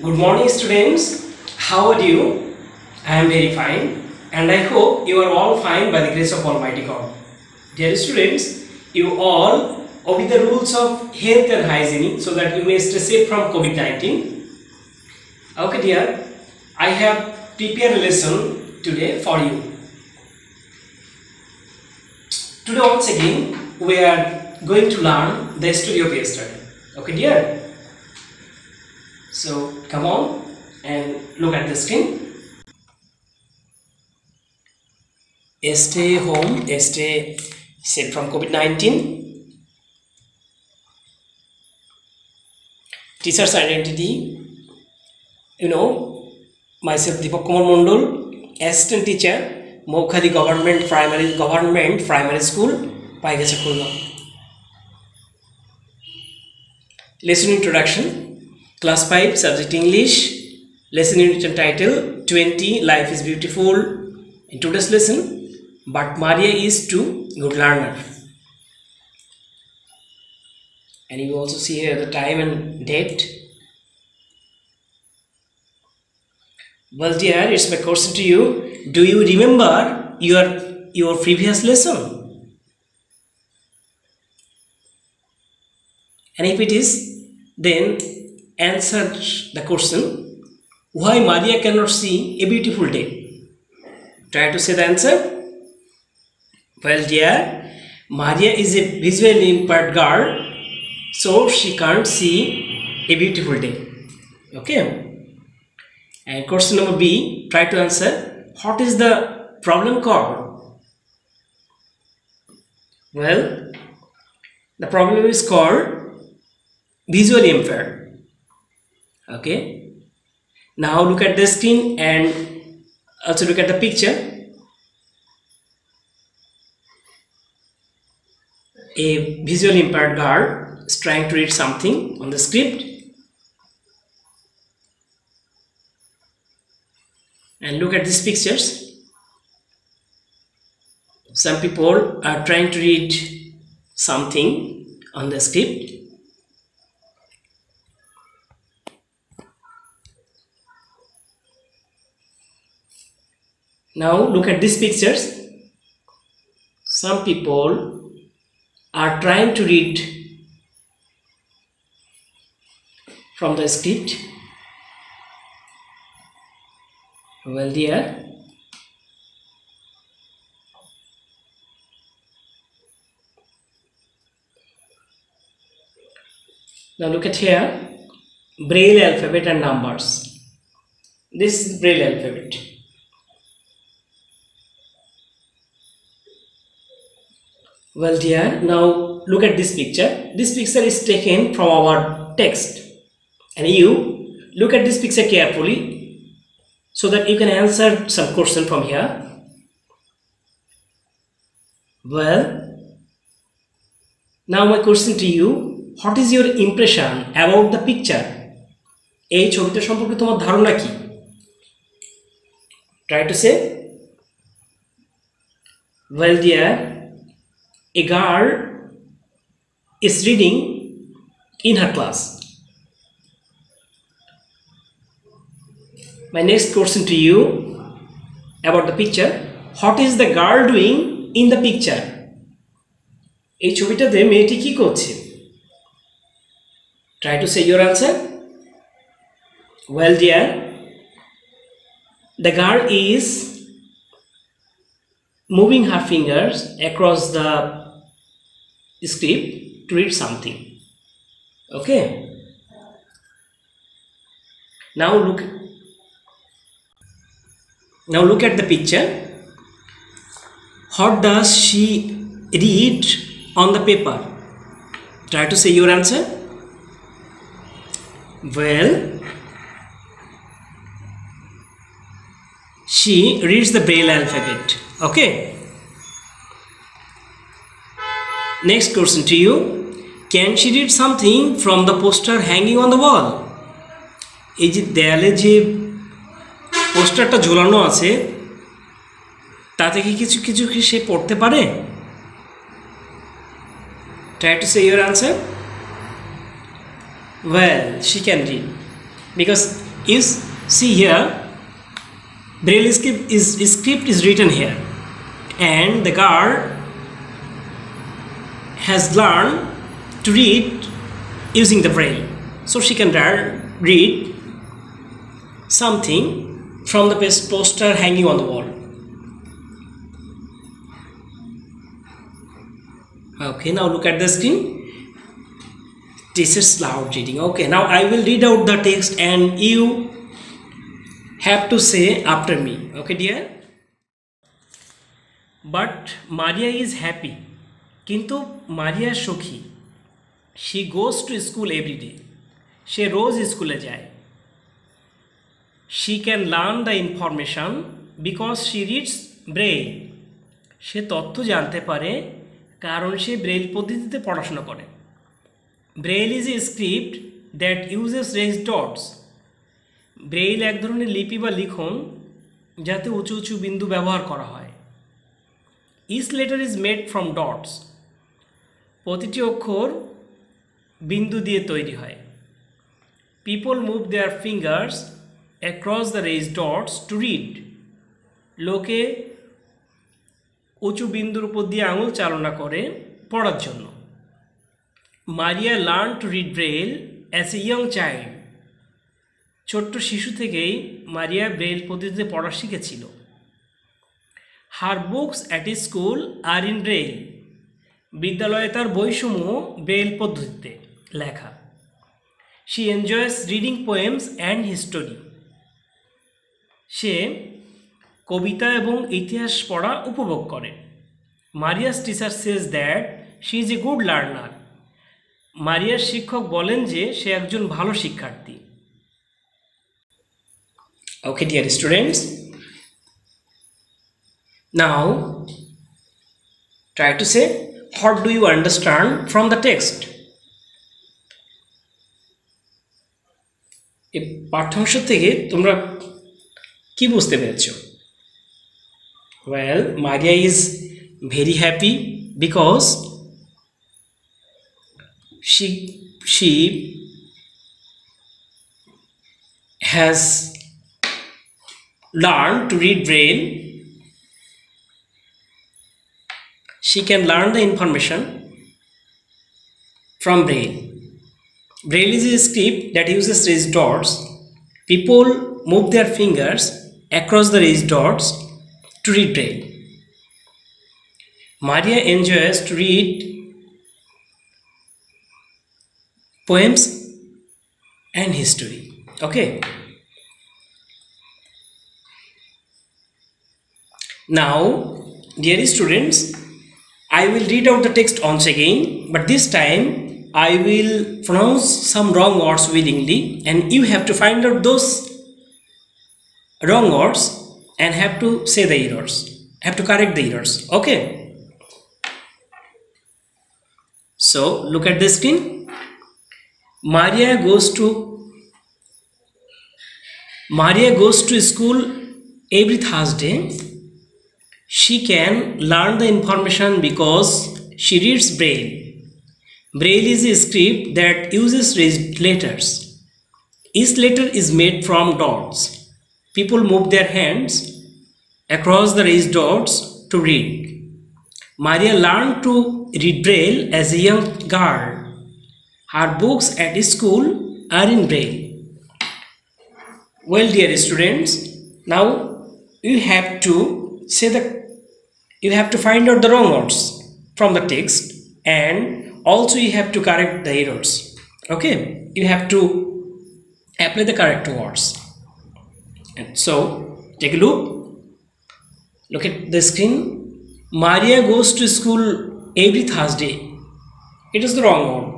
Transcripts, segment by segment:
Good morning, students. How are you? I am very fine, and I hope you are all fine by the grace of Almighty God. Dear students, you all obey the rules of health and hygiene so that you may stay safe from COVID-19. Okay, dear, I have prepared a lesson today for you. Today, once again, we are going to learn the story of yesterday. Okay, dear. So come on and look at the screen. Stay home, stay safe from COVID-19. Teacher's identity. Myself Deepak Kumar Mondol, assistant teacher, Maukhali Government Primary School, Paigasa Khulna. Lesson introduction. Class 5, subject English, lesson unit title 20, Life is Beautiful. In today's lesson, but Maria is too good learner. And you also see here the time and date. Well, dear, it's my question to you. Do you remember your previous lesson? And if it is, then answer the question, why Maria cannot see a beautiful day? Try to say the answer. Well, dear, Maria is a visually impaired girl, so she can't see a beautiful day. Okay. And question number B, try to answer, what is the problem called? Well, the problem is called visually impaired. Okay, now look at the screen and also look at the picture. A visually impaired girl is trying to read something on the script, and look at these pictures. Some people are trying to read something on the script. Now look at these pictures. Some people are trying to read from the script. Well, dear, now look at here, Braille alphabet and numbers. This is Braille alphabet. Well, dear, now look at this picture. This picture is taken from our text, and you look at this picture carefully so that you can answer some question from here. Well, now my question to you, what is your impression about the picture? এই ছবিটা সম্পর্কে তোমার ধারণা কি? Try to say. Well, dear, a girl is reading in her class. My next question to you about the picture, what is the girl doing in the picture? এই ছবিটাতে মেয়েটি কি করছে? Try to say your answer. Well, dear, the girl is moving her fingers across the script to read something. Okay, now look at the picture. What does she read on the paper? Try to say your answer. Well, she reads the Braille alphabet. Okay, next question to you, can she read something from the poster hanging on the wall? এই যে দেয়ালে যে পোস্টারটা ঝোলানো আছে তাতে কি কিছু কিছু কি সে পড়তে পারে? Try to say your answer. Well, she can read because is, see here, Braille script is written here, and the girl has learned to read using the Braille, so she can read something from the poster hanging on the wall. Okay, now look at the screen. This is loud reading. Okay, now I will read out the text and you have to say after me. Okay, dear? But Maria is happy. Kintu Maria Shokhi. She goes to school every day. She rose school jai. She can learn the information because she reads Braille. She তথ্য জানতে পারে কারণ সে Braille পদ্ধতিতে পড়াশোনা করে। Braille is a script that uses raised dots. Braille এক ধরনের লিপি বা লিখন যাতে উঁচু উঁচু বিন্দু ব্যবহার করা হয়। Each letter is made from dots. প্রতিটি অক্ষর বিন্দু দিয়ে তৈরি হয়। People move their fingers across the raised dots to read. লোকে উঁচু বিন্দুর উপর দিয়ে আঙুল চালনা করে পড়ার জন্য। Maria learned to read Braille as a young child. ছোট্ট শিশু থেকেই মারিয়া ব্রেইল পদ্ধতিতে পড়া শিখেছিল। Her books at school are in Braille. বিদ্যালয়ে তার বইসমূহ ব্রেইল পদ্ধতিতে লেখা। She enjoys reading poems and history. সে কবিতা এবং ইতিহাস পড়া উপভোগ করে। Maria's teacher says that she is a good learner. মারিয়ার শিক্ষক বলেন যে সে একজন ভালো শিক্ষার্থী। Okay, dear students, now try to say what do you understand from the text. এই পাঠ্যাংশ থেকে তোমরা কি বুঝতে পেরেছো? Well, Maria is very happy because she has learned to read Braille. She can learn the information from Braille. Braille is a script that uses raised dots. People move their fingers across the raised dots to read Braille. Maria enjoys to read poems and history. Okay. Now, dear students, I will read out the text once again, but this time I will pronounce some wrong words willingly, and you have to find out those wrong words and have to say the errors, have to correct the errors. Okay. So, look at the screen. Maria goes to school every Thursday. She can learn the information because she reads Braille. Braille is a script that uses raised letters. Each letter is made from dots. People move their hands across the raised dots to read. Maria learned to read Braille as a young girl. Her books at school are in Braille. Well, dear students, now you have to find out the wrong words from the text, and also you have to correct the errors. Okay, you have to apply the correct words. And so take a look at the screen. Maria goes to school every Thursday. It is the wrong word,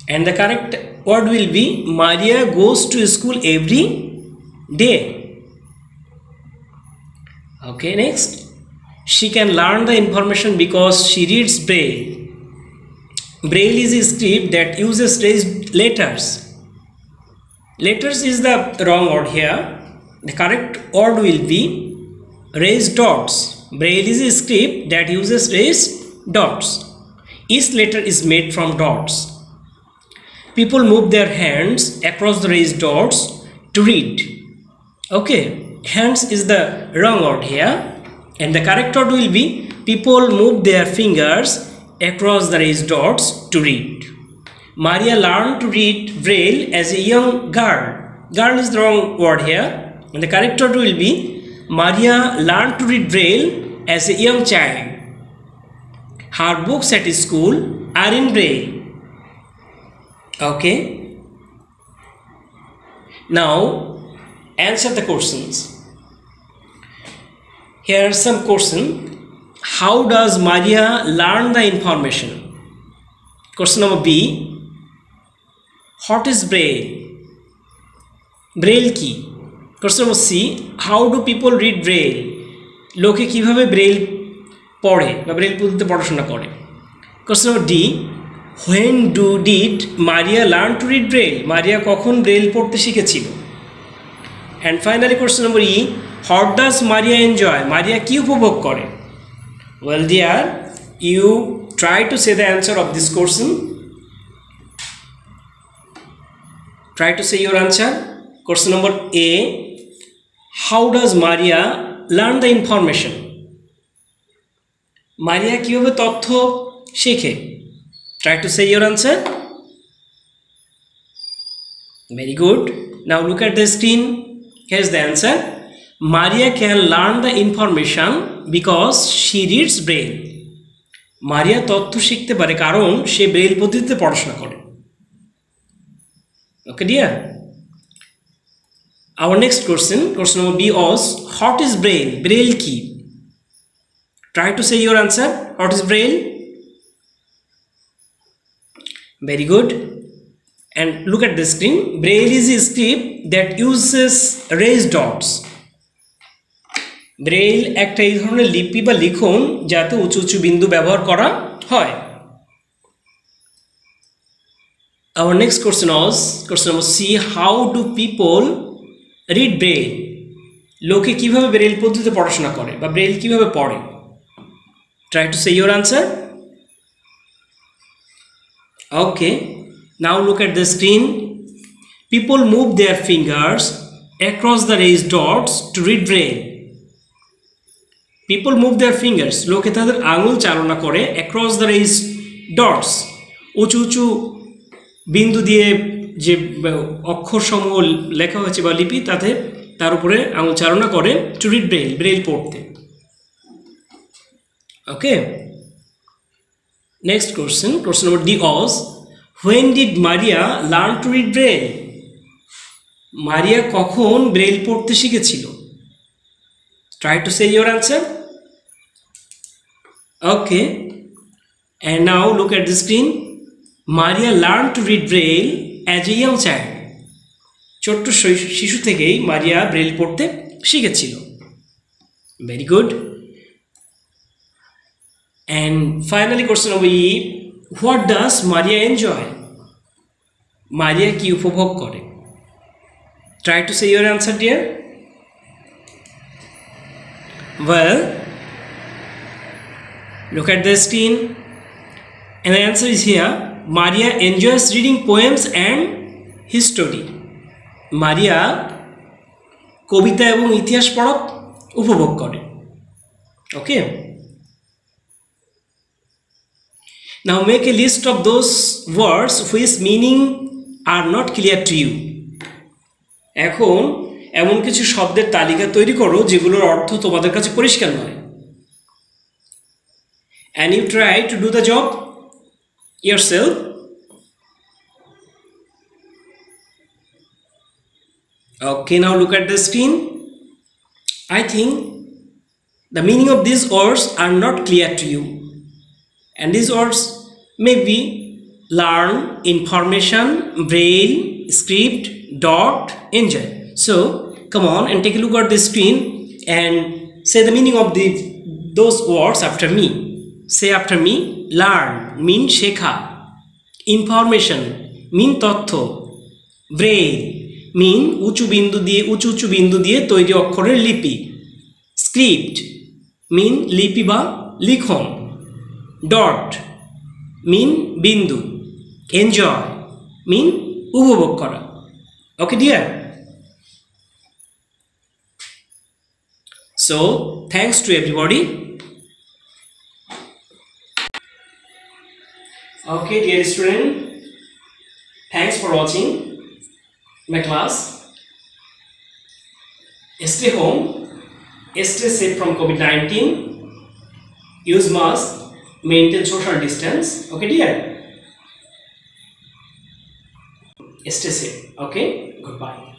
and the correct word will be Maria goes to school every day. Okay, next, she can learn the information because she reads Braille. Braille is a script that uses raised letters. Letters is the wrong word here. The correct word will be raised dots. Braille is a script that uses raised dots. Each letter is made from dots. People move their hands across the raised dots to read. Okay, hands is the wrong word here, and the correct word will be people move their fingers across the raised dots to read. Maria learned to read Braille as a young girl. Girl is the wrong word here, and the correct word will be Maria learned to read Braille as a young child. Her books at school are in Braille. Okay, now answer the questions. Here are some questions. How does Maria learn the information? Question number B. What is Braille? Braille কি? Question number C. How do people read Braille? লোকে কিভাবে Braille পড়ে বা Braille পদ্ধতিতে পড়াশোনা করে? Question number D. When did Maria learn to read Braille? মারিয়া কখন Braille পড়তে শিখেছিল? And finally question number E. What does Maria enjoy? মারিয়া কি উপভোগ করে? Well dear, you try to say the answer of this question. Try to say your answer. Question number A. How does Maria learn the information? মারিয়া কিভাবে তথ্য শেখে? Try to say your answer. Very good. Now look at the screen. Here's the answer. Maria can learn the information because she reads Braille. মারিয়া তথ্য শিখতে পারে কারণ সে Braille পদ্ধতিতে পড়াশোনা করে। Okay dear. Our next question number B was what is Braille? Braille কি? Try to say your answer. What is Braille? Very good. And look at the screen. Braille is a script that uses raised dots. Braille একটা এই ধরনের লিপি বা লিখন যাতে উঁচু উঁচু বিন্দু ব্যবহার করা হয়। Our next question was question number C. How do people read Braille? লোকে কিভাবে ব্রেইল পদ্ধতিতে পড়াশোনা করে বা ব্রেইল কিভাবে পড়ে? Try to say your answer. Okay, now look at the screen. People move their fingers across the raised dots to read Braille. People move their fingers. লোকে তাদের আঙুল চালনা করে across the raised dots. উঁচু উঁচু বিন্দু দিয়ে যে অক্ষরসমূহ লেখা হয়েছে বা লিপি তার উপরে আঙুল চালনা করে to read Braille. ব্রেইল পড়তে। Okay. Next question number D was when did Maria learn to read Braille? মারিয়া কখন ব্রেইল পড়তে শিখেছিল? Try to say your answer. Okay, and now look at the screen. Maria learned to read Braille as a young child. ছোট্ট শিশু থেকেই মারিয়া Braille পড়তে শিখেছিল। Very good. And finally question number E. What does Maria enjoy? মারিয়া কি উপভোগ করে? Try to say your answer dear. Well, look at the screen and the answer is here. Maria enjoys reading poems and history. মারিয়া কবিতা এবং ইতিহাস পড়া উপভোগ করে। Okay. Now make a list of those words whose meaning are not clear to you. এখন এমন কিছু শব্দের তালিকা তৈরি করো যেগুলোর অর্থ তোমাদের কাছে পরিষ্কার নয়। And you try to do the job yourself. Okay, now look at the screen. I think the meaning of these words are not clear to you. And these words may be learn, information, braille, script, dot, enjoy. So come on and take a look at the screen and say the meaning of those words after me. Say after me. Learn mean শেখা, information mean তথ্য, braille mean উঁচু উঁচু বিন্দু দিয়ে তৈরি অক্ষরের লিপি, script mean লিপি বা লিখন, dot mean বিন্দু, enjoy mean উপভোগ করা। Okay dear. So thanks to everybody. Okay, dear student, thanks for watching my class. Stay home, stay safe from COVID-19, use mask, maintain social distance. Okay dear, stay safe. Okay, goodbye.